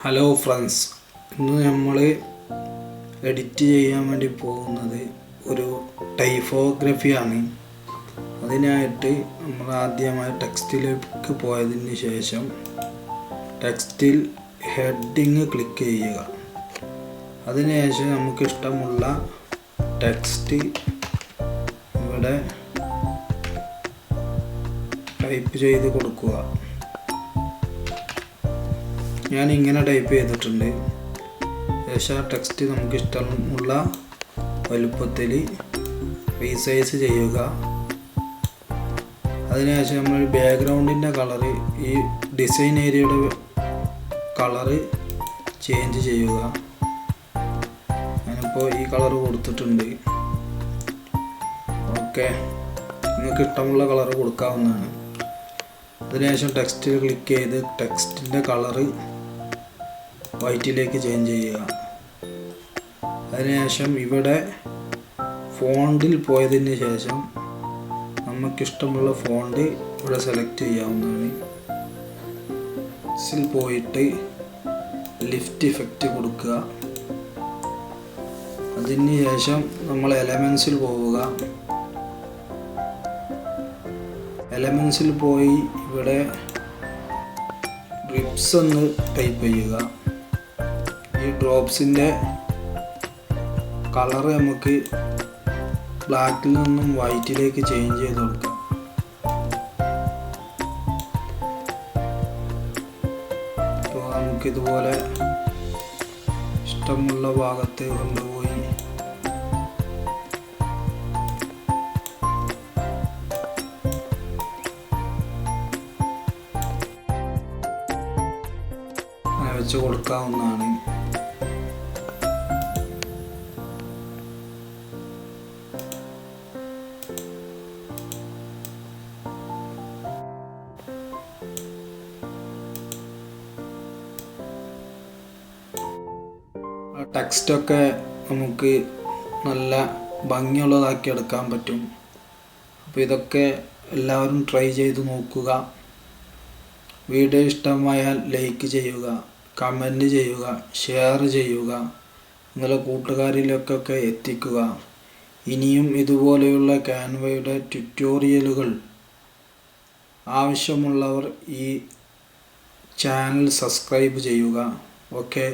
Hello friends, ഇന്ന് നമ്മൾ edit ചെയ്യാൻ വേണ്ടി പോകുന്നത് ഒരു ടൈപ്പോഗ്രഫിയാണ്. അതിനായിട്ട് നമ്മൾ ആദ്യമായി ടെക്സ്റ്റിലേക്ക് പോയതിന് ശേഷം ടെക്സ്റ്റിൽ ഹെഡിങ് ക്ലിക്ക് ചെയ്യുക. അതിനുശേഷം നമുക്ക് ഇഷ്ടമുള്ള ടെക്സ്റ്റ് ഇവിടെ ടൈപ്പ് ചെയ്ത് കൊടുക്കുക. ഞാൻ ഇങ്ങനെ ടൈപ്പ് ചെയ്തിട്ടുണ്ട്. ശേഷം ടെക്സ്റ്റ് നമുക്ക് ഇഷ്ടമുള്ള വലുപ്പത്തിൽ റീസൈസ് ചെയ്യുക. അതിനുശേഷം നമ്മൾ ബാക്ക്ഗ്രൗണ്ടിൻ്റെ കളറ്, ഈ ഡിസൈൻ ഏരിയയുടെ കളറ് ചേഞ്ച് ചെയ്യുക. ഞാനിപ്പോൾ ഈ കളറ് കൊടുത്തിട്ടുണ്ട്. ഓക്കെ, നിങ്ങൾക്ക് ഇഷ്ടമുള്ള കളറ് കൊടുക്കാവുന്നതാണ്. അതിനുശേഷം ടെക്സ്റ്റിൽ ക്ലിക്ക് ചെയ്ത് ടെക്സ്റ്റിൻ്റെ കളറ് വൈറ്റിലേക്ക് ചേഞ്ച് ചെയ്യുക. അതിനുശേഷം ഇവിടെ ഫോണ്ടിൽ പോയതിന് ശേഷം നമുക്കിഷ്ടമുള്ള ഫോണ്ട് ഇവിടെ സെലക്ട് ചെയ്യാവുന്നതാണ്. ഇതിൽ പോയിട്ട് ലിഫ്റ്റ് ഇഫക്റ്റ് കൊടുക്കുക. അതിന് ശേഷം നമ്മൾ എലമെൻസിൽ പോവുക. എലമെൻസിൽ പോയി ഇവിടെ ഡ്രിപ്സ് എന്ന് ടൈപ്പ് ചെയ്യുക. ഈ ഡ്രോപ്സിൻ്റെ കളർ നമുക്ക് ബ്ലാക്കിൽ നിന്നും വൈറ്റിലേക്ക് ചേഞ്ച് ചെയ്ത് കൊടുക്കാം. അപ്പോൾ നമുക്കിതുപോലെ ഇഷ്ടമുള്ള ഭാഗത്ത് കൊണ്ടുപോയി വെച്ച് കൊടുക്കാവുന്നതാണ്. ടെക്സ്റ്റൊക്കെ നമുക്ക് നല്ല ഭംഗിയുള്ളതാക്കി എടുക്കാൻ പറ്റും. അപ്പോൾ ഇതൊക്കെ എല്ലാവരും ട്രൈ ചെയ്ത് നോക്കുക. വീഡിയോ ഇഷ്ടമായാൽ ലൈക്ക് ചെയ്യുക, കമൻറ്റ് ചെയ്യുക, ഷെയർ ചെയ്യുക, നിങ്ങളുടെ കൂട്ടുകാരിലേക്കൊക്കെ എത്തിക്കുക. ഇനിയും ഇതുപോലെയുള്ള ക്യാൻവയുടെ ട്യൂട്ടോറിയലുകൾ ആവശ്യമുള്ളവർ ഈ ചാനൽ സബ്സ്ക്രൈബ് ചെയ്യുക. ഓക്കെ.